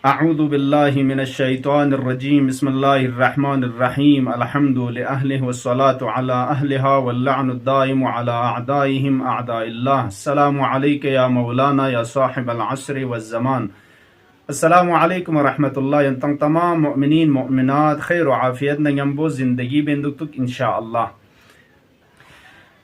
अऊज़ु बिल्लाहि मिनश शैतानिर रजीम बिस्मिल्लाहिर रहमानिर रहीम अलहम्दु लिअहलिहि वस्सलातु अला अहलिहा वल्लअनु दाइमु अला अअदाइहिम अअदाइल्लाह। अस्सलामु अलैका या मौलाना या साहिबल अस्रि वज़्ज़मान। अस्सलामु अलैकुम व रहमतुल्लाह। यंतंग तमाम मोमिनीन मोमिनात खैर व आफियत नंगम्बो जिंदगी बेंदुक इंशाअल्लाह।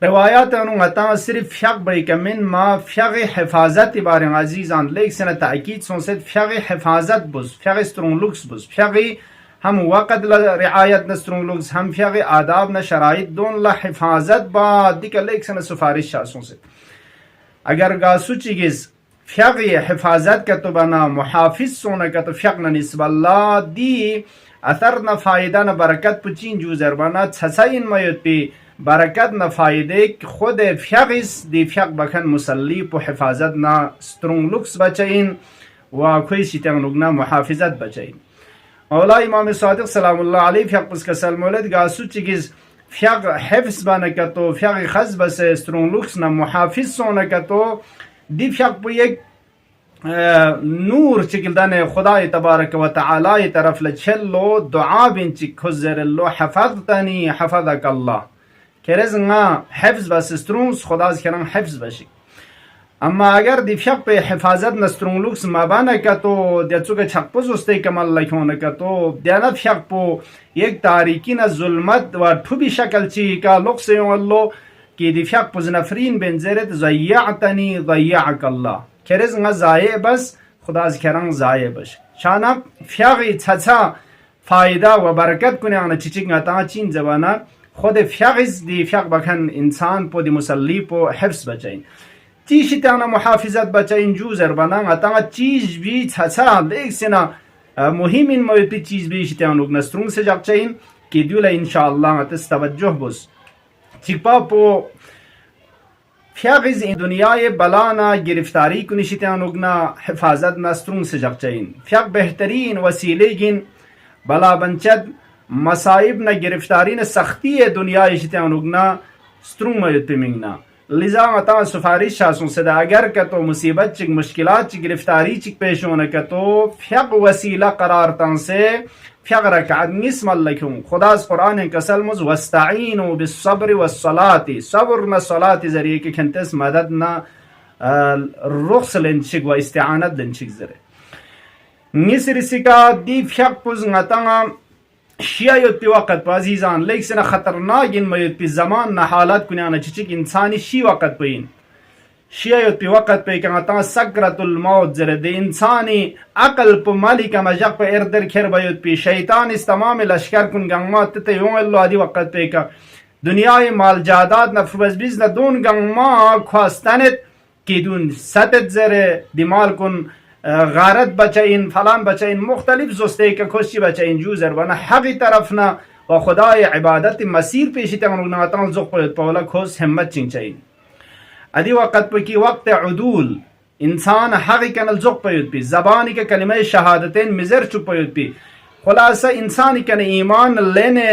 रवायात अनुगता सिर्फ फ़्यग बैकमिन मा फ़्यग हिफाजत बारे अजीज़ान लेक सना ताकीद सोंसेद फ़्यग हिफाजत बुस फ़्यग स्ट्रोंग लुक्स बुस फ़्यग हम वक़्त ल रिआयत न स्ट्रोंग लुक्स हम फ़्यग आदाब न शराइत दोन ला हिफाजत बा दिका लेक सना सुफारिश शा सोंसेद अगर गा सुचिगिस फ़्यग हिफाजत का तो बना मुहाफिज सोना का तो फ़्यग न निस्बल्ला दी अथर न फ़ायदा न बरकत पुचीन जूज़र बना छसाइन मयत पे बरकत न फ़ायदे खुद फ़्यगिस दी फ़्यग बखन मुसल्ली पो हिफाजत ना स्ट्रोंग लुक्स बचैन व खुई सितंग नुगना मुहाफिजत बचैन। मौला इमाम सादिक सलामुल्लाह अलैहि फ़्यग पुस्का सलमोलद गासु चिगिस फ़्यग हिफ्स बनका तो फ़्यग खज़ बस स्ट्रोंग लुक्स ना मुहाफिज सोनका तो दी फ़्यग पो एक नूर चिकिल्दाने खुदा तबारक व तआला तरफ लछल्लो दुआ बिन चिक खुज़रल्लो हफ़ज़तनी हफ़ज़क अल्लाह केरेज़ंगा हिफ्ज़ बस स्ट्रोंग्स खुदा करंग हिफ्ज़ बशी। अम्मा अगर दी फ़्यग पे हिफाजत न स्ट्रोंग लुक्स माबाना का तो देचुके छकपुज उस्ते कमल लखोन का तो देना फ़्यग पो एक तारीकी न जुल्मत व ठुबी शक्ल ची का लुक्स अल्लो कि दी फ़्यग पुज नफरीन बिन ज़रत ज़य्यअतनी ज़य्यअक अल्लाह केरेज़ंगा ज़ाये बस खुदा करंग ज़ाये बश शाना फ़्यग छछा फ़ायदा व बरकत कुने आना चिचिक ता चीन जबाना खुद फ़्यगिस दी फ़्यग बखन इंसान पो दी मुसल्ली पो हिफ्स बचैन चीश ताना मुहाफिजत बचैन जूज़र बना ता चीज भी छछा लेक सेना मुहिम इन मोयती चीज भी शितान लोग नस्ट्रुंग से जगचैन कि दुला इंशाअल्लाह तस तवज्जुह बुस चिपा पो फ़्यगिस दुनिया ये बलाना गिरफ्तारी कुनि शितान लोग ना हिफाजत नस्ट्रुंग से जगचैन फ़्यग बेहतरीन वसीले गिन बला बंचद मसाइब न गिरफ्तारी न सख्ती है दुनिया इश्तियानुगना स्ट्रुंग मयतमिंगना लिजा अता सुफारिश शासों से अगर का तो मुसीबत चिक मुश्किलात चिक गिरफ्तारी चिक पेश होने का तो फ़्यग वसीला करार तन से फ़्यग रकात निस्मल लखूं खुदा कुरान कसल मुज वस्ताईनु बिस्सब्र वस्सलाति सब्र न सलात जरिए के खंतस मदद न रुख्स लेंचिक व इस्तिआनत लेंचिक जरे निसरिसिका दी फ़्यग पुज ngata शियायत पे वक़्त अजीज़ान लेक से न खतरनाक इन मयत पे ज़मान न हालत कुन्याना चिचिक इंसानी शी वक़्त पे इन शियायत पे वक़्त पे कहता सकरतुल मौत जरे दे इंसानी अकल पे मालिक मजक पे इर्दर खेर बयत पे शैतान इस तमाम लश्कर कुन गंगमा तते यों अल्लाह आदि वक़्त पे का दुनियाई माल जादाद न फबज़ न दोन गंगमा ख्वास्तनत की दून सतत जरे दिमाल कुन गारत बचैन फलान बचैन मुख्तलिफ जोस्ते का खुशी बचैन जूज़र बना हक़ी तरफ ना व खुदाए इबादत मसीर पेशी तमनुगना ताल ज़ुक़ पौला खोस हिम्मत चिंचैन अदी वक़्त पे की वक्त उदूल इंसान हक़ी कनल ज़ुक़ पयुत पी ज़बानी के कलिमे शहादतें मिज़र चुपयुत पी खुलासा इंसान कन ईमान लेने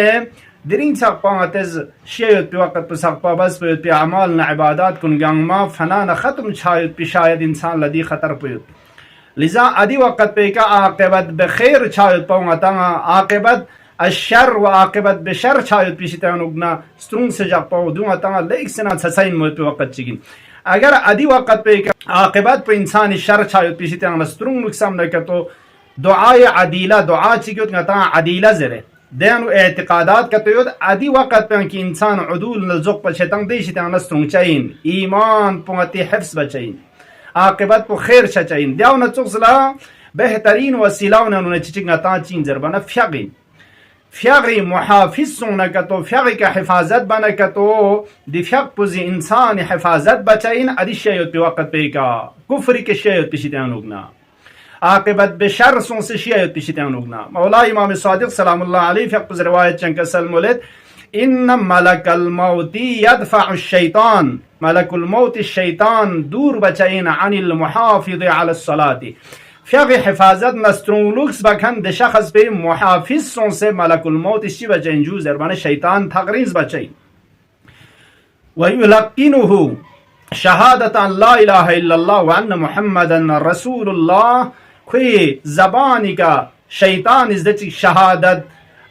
दिरिंग सकपा तेज शेयुत पे वक़्त पे सकपा बस पयुत पी अमाल न इबादत कुन गंगमा फना न ख़त्म छायुत पी शायद इंसान लदी ख़तर पयुत लिजा अदी वक़्त पे का आक़िबत बखैर छायुत पाऊंगा तंगा आक़िबत अशर व आक़िबत बशर छायुत पिशितान उगना स्ट्रुंग से जग पाऊ दूंगा तंगा लेक सेना छसाइन मोय पे वक़्त चिगिन अगर अदी वक़्त पे का आक़िबत पे इंसान शर छायुत पिशितान स्ट्रुंग नुकसान न तो दुआए अदीला दुआ चिगियोत ता अदीला जरे देनु एतिक़ादात का तो अदी वक़्त पे कि इंसान उदूल नज़ुक़ पर शैतान देशितान स्ट्रुंग चाहिए ईमान पुंगती हिफ्स बचाइन आक़िबत पो खैर चचाइन दियाव न चुक्सला बेहतरीन वसीला उन्होंने चिचिंग ता चीन जरबाना फ़्यगी मुहाफिज सोना का तो फ़्यगी का हिफाजत बना का तो दी फ़्यग पुजी इंसान हिफाजत बचाइन अदी शयत पे वक़्त पे का कुफ्री के शयत पे शितान उगना आक़िबत बेशर सों से शयत पे शितान उगना। मौला इमाम सादिक सलामुल्लाह अलैहि फ़्यग पुज रिवायत चंका सलमुलद इन मलकल मौती यदफ़अ शैतान मलकुल मौत शैतान दूर बचैन अनिल मुहाफिज़ अला सलाती फ़्यग हिफाजत न स्ट्रोंग लुक्स बखन द शख़्स पे मुहाफिज सों से मलकुल मौत इसी बचैन जूज़र बने शैतान थगरीज़ बचैन व युलक़िनुहु शहादत अन ला इलाहा इल्लल्लाह व अन्न मुहम्मदन रसूलुल्लाह خوی زبانی که شیطان از دچ شهادت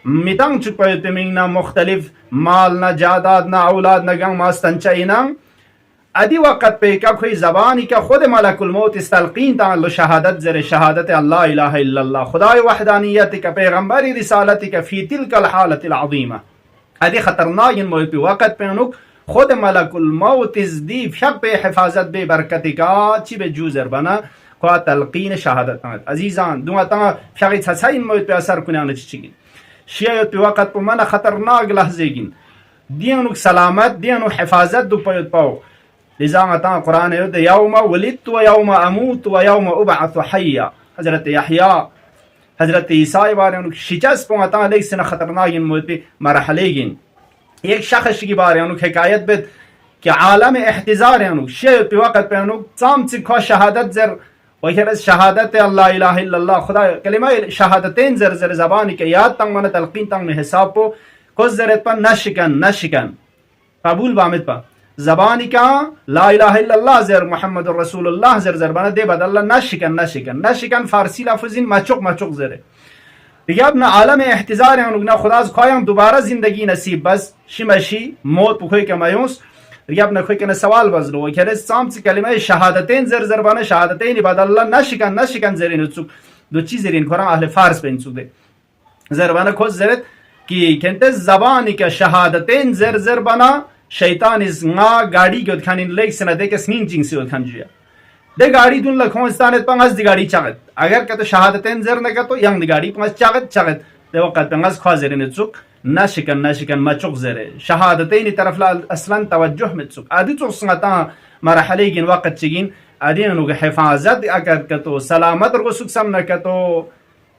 میتن چک پیوت مینا مختلف مال نه جاداد نه اولاد نه گنگ ماستن چاینا ادی وقت پیکا کوئی زبانی که خود ملک الموت استلقین تعالی شهادت زر شهادت الله اله الا الله خدای وحدانیت که پیغمبری رسالتی که فی تلک الحالت العظیمه ادی خطرناک موت وقت پینوک خود ملک الموت از دی فیق به حفاظت به برکتی کا چی به جوزر بنا کو تلقین شهادت عزیزان دو تا فیق تسین موت به اثر کنه چی شیعت به وقت په من خطرناک لحظه گین دینو سلامت دینو حفاظت دو پيوت پاو لذا عطا قرآن يود يوم ولدت ويوم اموت ويوم ابعث حيا حضرت يحيى حضرت عیسی بارے شکست پو عطا لیک سن خطرناک موت پہ مرحلے گین ایک شخص کی بارے حکایت بد کہ عالم احتضار شیعت په وقت پہ سام کو شهادت زر وغير شهادت الله اله الا الله خدا کلمه شهادتین زر زر زبانی که یاد تنگ من تلقین تنگ حساب پو کس زرت پر نشکن قبول بامد پا زبانی کا لا اله الا الله زر محمد رسول الله زر زر بنا دے بدل نشکن فارسی لفظین مچوق زره دیگه ابن عالم احتضار نه خدا از کایم دوباره زندگی نصیب بس شمشی موت بخوی که مایوس دیگه ابن خوی که سوال بزرو که سام کلمه شهادتین زر بنا شهادتین بدل نشکن زرین چوک دو چیز زرین قرآن اهل فارس بین چوک ده زر بنا کس زرت کی کنت زبانی که شهادتین زر بنا شیطان از نا گاڑی گد خانین لیک سنا دے که سنین جنگ سی ود خانجیا دے گاڑی دون لکھونستانت پنگاز دی گاڑی چاگت اگر که تو شهادتین زر نگا تو ینگ دی گاڑی پنگاز چاگت دے وقت پنگاز خوازرین چوک نشکن مچوق زره شهادتین طرف لا اصلا توجه متسوک ادی تو سنتا مرحله گین وقت چگین ادی نو حفاظت اگر کتو سلامت رو سوک سم نکتو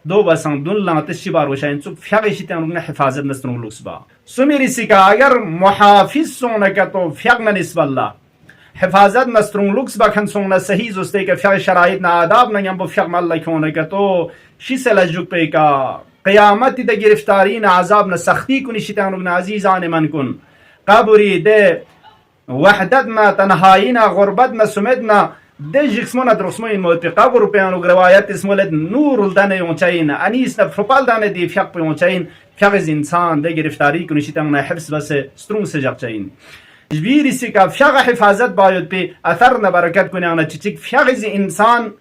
دو بسان دون لانت شبار وشاین چوک فیغشی تنو حفاظت نستنو لوکس با سمیری سیکا اگر محافظ سونکتو فیغ نسب الله حفاظت نسترون لوکس با کن سون صحیح زسته که فیغ شرایط نا آداب نیم با فیغ مال کونکتو شی سلجوک پیکا قیامت د گرفتاری نه عذاب نه سختی کنی شیطان نه عزیزان من کن قبری ده وحدت نه تنهایی نه غربت نه سمت نه ده جسمونه درسمه این موت قبر پیانو روایت اسمولد نور الدن یونچاین انیس نه فپال دانه دی فیق یونچاین فیق از انسان ده گرفتاری کنی شیطان نه حفظ بس سترون سجق چاین جبیری سی که فیق حفاظت باید پی اثر نه برکت کنی آنها چیچک فیق از انسان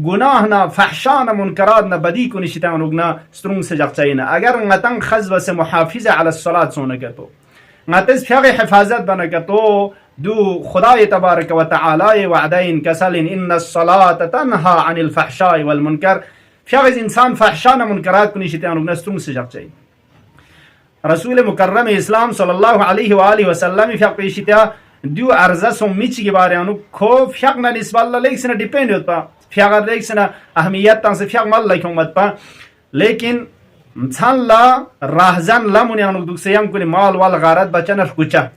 گناه نه فحشا نه منکرات نه بدی کنی شیطان وگنا سترون سجق چاینه اگر نتن خز بس محافظ علی الصلاة سونه کتو نتز فیغ حفاظت بنا کتو دو خدای تبارک و تعالی وعدین کسل ان الصلاة تنها عن الفحشاء والمنکر فیغ انسان فحشا نه منکرات کنی شیطان وگنا سترون سجق چاینه رسول مکرم اسلام صلی الله علیه و آله و سلم فیغ پیشیتا دو ارزه سمیچی که باره کو فیغ نه نسبت الله لیکسنه دیپند ہوتا فیغ لیکسنه اهمیت تانسه فیغ مال لیکن اومد پا لیکن انسان لا راهزن لمونی انو دوکسیم کنی مال وال غارت بچه نفکوچه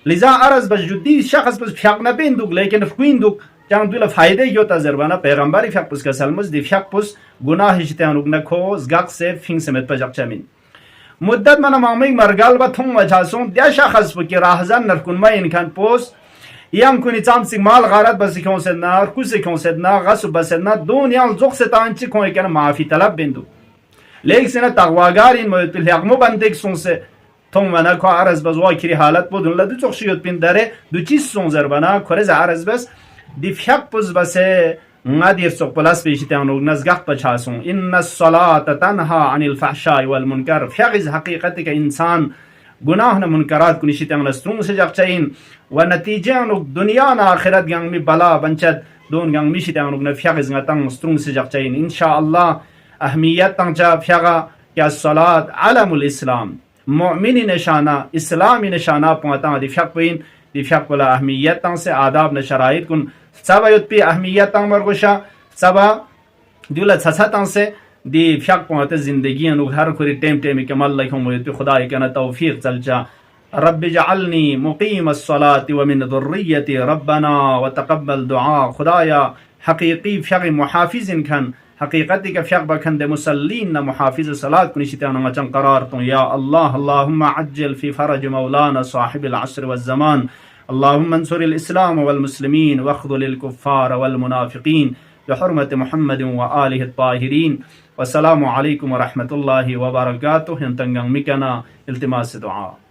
لذا ارز بس جدی شخص بس فیغ نبین دوک لیکن فکوین دوک جان دولا فایده گیوتا زربانا پیغمبری فیغ پس کسلمز دی فیغ پس گناه شیطان اگنا کو زگاق سے فینگ سمت پا جاق چمین مدت من مامی مرگال با تم وجهاسون دیا شخص بکی راهزن نرکن ما اینکن پوست یم کنی چامسی مال غارت بسی کون سدنا رکوسی کون سدنا غصب بسدنا دنیا زخ ستانچی کون کنه معافی طلب بندو لیک سنه تقواگار این موید پیل حقمو بندگ سونسه تون منا که عرض بز واکری حالت بودن لدو چخ شیوت پین داره دو چیز سونزر بنا کرز عرض بس دی فیق پز بسه نادیر سوق پلاس بیشتیان و نزگاه بچاسون ان الصلاة تنها عن الفحشاء والمنکر فیغز حقیقت که انسان گناه نه منکرات کنی شیطان استرون سجق چاین و نتیجه انو دنیا نه آخرت گنگ می بلا بنچد دون گنگ می شیطان نه فیغز نتان استرون سجق چاین ان شاء الله اهمیت تنجا فیغا که الصلاة علم الاسلام مؤمن نشانه اسلامی نشانه پوتان دی فیغ پین دی فیغ بلا اهمیت تن سے آداب نه شرایط کن سبا یوت پی اهمیت تن مرگوشا سبا دولت سساتن سے دی فیق پوانت زندگی انو ہر کوری ٹیم که مل لکھوں مویت پی خدای کنا توفیق چلچا رب جعلنی مقیم الصلاة ومن ذریتی ربنا وتقبل دعا خدایا حقیقی فیق محافظ کن حقیقتی که فیق بکند مسلین محافظ صلاة کنی شیطان چن قرارتون یا الله اللهم عجل في فرج مولانا صاحب العصر والزمان اللهم انصر الإسلام والمسلمين واخذل الكفار والمنافقين بحرمة محمد وآله الطاهرين. والسلام عليكم ورحمة الله وبركاته. ينتنغن مكنا التماس دعاء.